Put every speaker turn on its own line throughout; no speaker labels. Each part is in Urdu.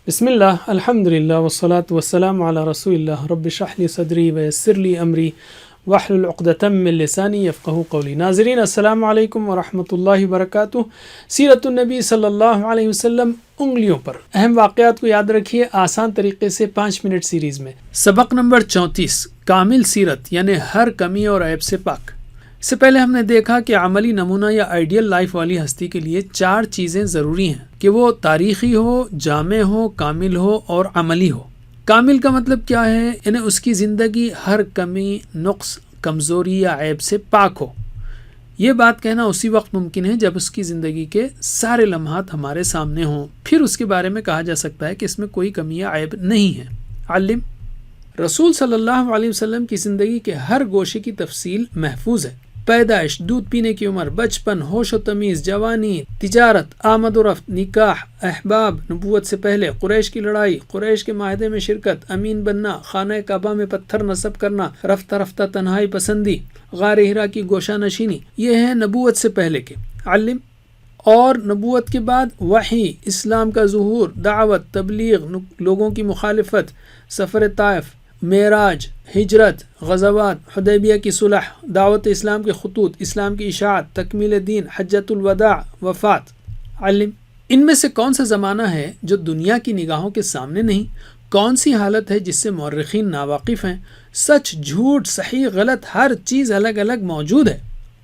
بسم اللہ الحمد للہ والصلاة والسلام علی رسول اللہ رب اشرح لی صدری ویسر لی امری واحلل عقدۃ من لسانی یفقہوا قولی۔ ناظرین السلام علیکم ورحمۃ اللہ وبرکاتہ۔ سیرت النبی صلی اللہ علیہ وسلم انگلیوں پر اہم واقعات کو یاد رکھیے آسان طریقے سے 5 منٹ سیریز میں۔ سبق نمبر 34، کامل سیرت یعنی ہر کمی اور عیب سے پاک۔ اس سے پہلے ہم نے دیکھا کہ عملی نمونہ یا آئیڈیل لائف والی ہستی کے لیے 4 چیزیں ضروری ہیں کہ وہ تاریخی ہو، جامع ہو، کامل ہو اور عملی ہو۔ کامل کا مطلب کیا ہے؟ یعنی اس کی زندگی ہر کمی، نقص، کمزوری یا عیب سے پاک ہو۔ یہ بات کہنا اسی وقت ممکن ہے جب اس کی زندگی کے سارے لمحات ہمارے سامنے ہوں، پھر اس کے بارے میں کہا جا سکتا ہے کہ اس میں کوئی کمی یا عیب نہیں ہے۔ علم رسول صلی اللہ علیہ وسلم کی زندگی کے ہر گوشے کی تفصیل محفوظ ہے۔ پیدائش، دودھ پینے کی عمر، بچپن، ہوش و تمیز، جوانی، تجارت، آمد و رفت، نکاح، احباب، نبوت سے پہلے، قریش کی لڑائی، قریش کے معاہدے میں شرکت، امین بننا، خانہ کعبہ میں پتھر نصب کرنا، رفتہ رفتہ تنہائی پسندی، غار ہرا کی گوشہ نشینی، یہ ہیں نبوت سے پہلے کے علم۔ اور نبوت کے بعد وحی، اسلام کا ظہور، دعوت، تبلیغ، لوگوں کی مخالفت، سفر طائف، معراج، ہجرت، غزوات، حدیبیہ کی صلح، دعوت اسلام کے خطوط، اسلام کی اشاعت، تکمیل دین، حجۃ الوداع، وفات۔ علم ان میں سے کون سا زمانہ ہے جو دنیا کی نگاہوں کے سامنے نہیں؟ کون سی حالت ہے جس سے مورخین ناواقف ہیں؟ سچ، جھوٹ، صحیح، غلط، ہر چیز الگ الگ موجود ہے۔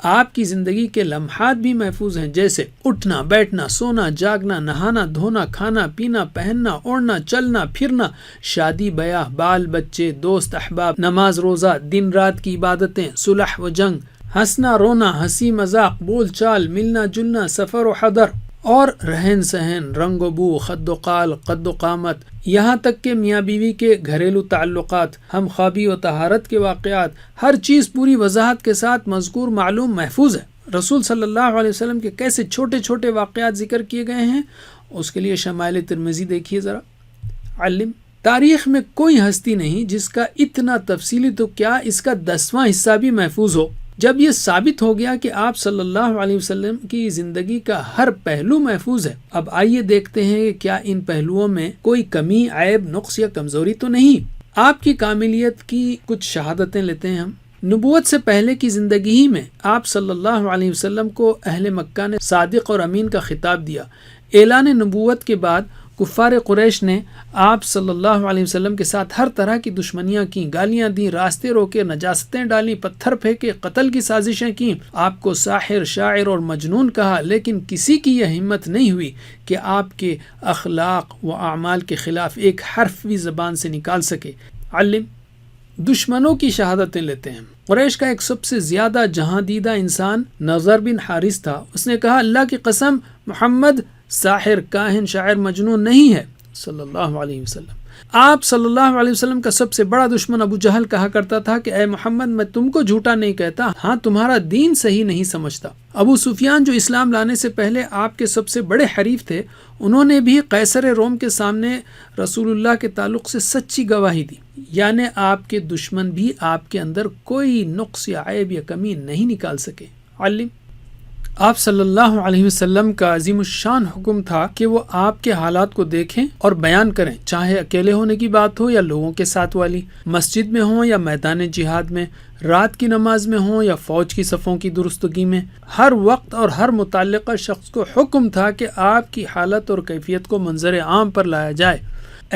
آپ کی زندگی کے لمحات بھی محفوظ ہیں، جیسے اٹھنا، بیٹھنا، سونا، جاگنا، نہانا، دھونا، کھانا، پینا، پہننا، اوڑھنا، چلنا، پھرنا، شادی بیاہ، بال بچے، دوست احباب، نماز روزہ، دن رات کی عبادتیں، صلح و جنگ، ہنسنا رونا، ہنسی مذاق، بول چال، ملنا جلنا، سفر و حضر، اور رہن سہن، رنگ و بو، خد و قال، قد و قامت، یہاں تک کہ میاں بیوی کے گھریلو تعلقات، ہم خوابی و طہارت کے واقعات، ہر چیز پوری وضاحت کے ساتھ مذکور، معلوم، محفوظ ہے۔ رسول صلی اللہ علیہ وسلم کے کیسے چھوٹے چھوٹے واقعات ذکر کیے گئے ہیں، اس کے لیے شمائل ترمذی دیکھیے ذرا۔ علم تاریخ میں کوئی ہستی نہیں جس کا اتنا تفصیلی تو کیا اس کا 10واں حصہ بھی محفوظ ہو۔ جب یہ ثابت ہو گیا کہ آپ صلی اللہ علیہ وسلم کی زندگی کا ہر پہلو محفوظ ہے، اب آئیے دیکھتے ہیں کہ کیا ان پہلوؤں میں کوئی کمی، عیب، نقص یا کمزوری تو نہیں۔ آپ کی کاملیت کی کچھ شہادتیں لیتے ہیں ہم۔ نبوت سے پہلے کی زندگی ہی میں آپ صلی اللہ علیہ وسلم کو اہل مکہ نے صادق اور امین کا خطاب دیا۔ اعلان نبوت کے بعد کفار قریش نے آپ صلی اللہ علیہ وسلم کے ساتھ ہر طرح کی دشمنیاں کیں، گالیاں دیں، راستے روکے، نجاستیں ڈالیں، پتھر پھینکے، قتل کی سازشیں کیں، آپ کو ساحر، شاعر اور مجنون کہا، لیکن کسی کی یہ ہمت نہیں ہوئی کہ آپ کے اخلاق و اعمال کے خلاف ایک حرف بھی زبان سے نکال سکے۔ علم دشمنوں کی شہادتیں لیتے ہیں۔ قریش کا ایک سب سے زیادہ جہاں دیدہ انسان نضر بن حارث تھا۔ اس نے کہا، اللہ کی قسم، محمد ساحر، کاہن، شاعر، مجنون نہیں ہے صلی اللہ علیہ وسلم۔ آپ صلی اللہ علیہ وسلم کا سب سے بڑا دشمن ابو جہل کہا کرتا تھا کہ اے محمد، میں تم کو جھوٹا نہیں کہتا، ہاں تمہارا دین صحیح نہیں سمجھتا۔ ابو سفیان جو اسلام لانے سے پہلے آپ کے سب سے بڑے حریف تھے، انہوں نے بھی قیصر روم کے سامنے رسول اللہ کے تعلق سے سچی گواہی دی، یعنی آپ کے دشمن بھی آپ کے اندر کوئی نقص یا عیب یا کمی نہیں نکال سکے۔ علم آپ صلی اللہ علیہ وسلم کا عظیم الشان حکم تھا کہ وہ آپ کے حالات کو دیکھیں اور بیان کریں، چاہے اکیلے ہونے کی بات ہو یا لوگوں کے ساتھ والی، مسجد میں ہوں یا میدان جہاد میں، رات کی نماز میں ہوں یا فوج کی صفوں کی درستگی میں، ہر وقت اور ہر متعلقہ شخص کو حکم تھا کہ آپ کی حالت اور کیفیت کو منظر عام پر لایا جائے۔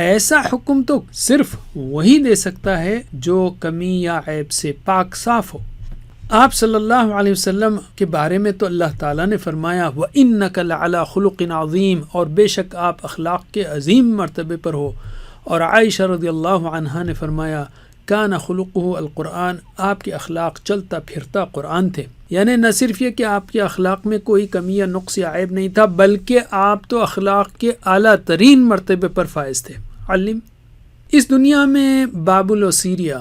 ایسا حکم تو صرف وہی دے سکتا ہے جو کمی یا عیب سے پاک صاف ہو۔ آپ صلی اللہ علیہ وسلم کے بارے میں تو اللہ تعالیٰ نے فرمایا، وَإِنَّكَ لَعَلَىٰ خُلُقٍ عَظِيمٍ، اور بے شک آپ اخلاق کے عظیم مرتبے پر ہو۔ اور عائشہ رضی اللہ عنہا نے فرمایا، کان خلقہ القرآن، آپ کے اخلاق چلتا پھرتا قرآن تھے۔ یعنی نہ صرف یہ کہ آپ کے اخلاق میں کوئی کمی یا نقص یا عیب نہیں تھا، بلکہ آپ تو اخلاق کے اعلیٰ ترین مرتبے پر فائز تھے۔ علم اس دنیا میں بابل و سیریا،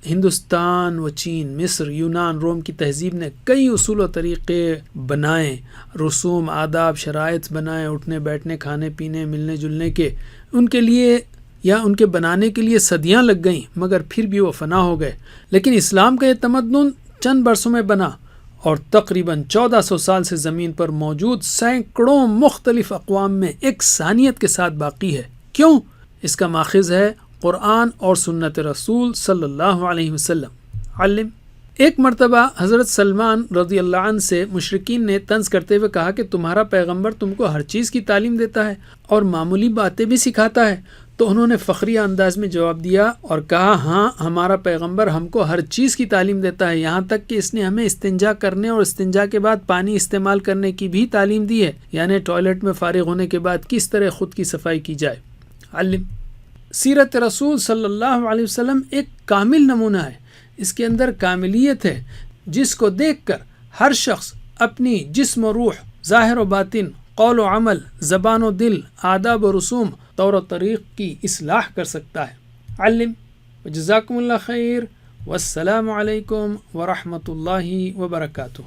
ہندوستان و چین، مصر، یونان، روم کی تہذیب نے کئی اصول و طریقے بنائے، رسوم، آداب، شرائط بنائے، اٹھنے بیٹھنے، کھانے پینے، ملنے جلنے کے، ان کے لیے یا ان کے بنانے کے لیے صدیاں لگ گئیں، مگر پھر بھی وہ فنا ہو گئے۔ لیکن اسلام کا یہ تمدن چند برسوں میں بنا اور تقریباً 1400 سال سے زمین پر موجود سینکڑوں مختلف اقوام میں ایک ثانیت کے ساتھ باقی ہے۔ کیوں؟ اس کا ماخذ ہے قرآن اور سنت رسول صلی اللہ علیہ وسلم۔ علم۔ ایک مرتبہ حضرت سلمان رضی اللہ عنہ سے مشرکین نے طنز کرتے ہوئے کہا کہ تمہارا پیغمبر تم کو ہر چیز کی تعلیم دیتا ہے اور معمولی باتیں بھی سکھاتا ہے۔ تو انہوں نے فخریہ انداز میں جواب دیا اور کہا ہاں، ہمارا پیغمبر ہم کو ہر چیز کی تعلیم دیتا ہے، یہاں تک کہ اس نے ہمیں استنجا کرنے اور استنجا کے بعد پانی استعمال کرنے کی بھی تعلیم دی ہے، یعنی ٹوائلٹ میں فارغ ہونے کے بعد کس طرح خود کی صفائی کی جائے۔ علم۔ سیرت رسول صلی اللہ علیہ وسلم ایک کامل نمونہ ہے، اس کے اندر کاملیت ہے جس کو دیکھ کر ہر شخص اپنی جسم و روح، ظاہر و باطن، قول و عمل، زبان و دل، آداب و رسوم، طور و طریق کی اصلاح کر سکتا ہے۔ علم۔ جزاکم اللہ خیر، والسلام علیکم ورحمۃ اللہ وبرکاتہ۔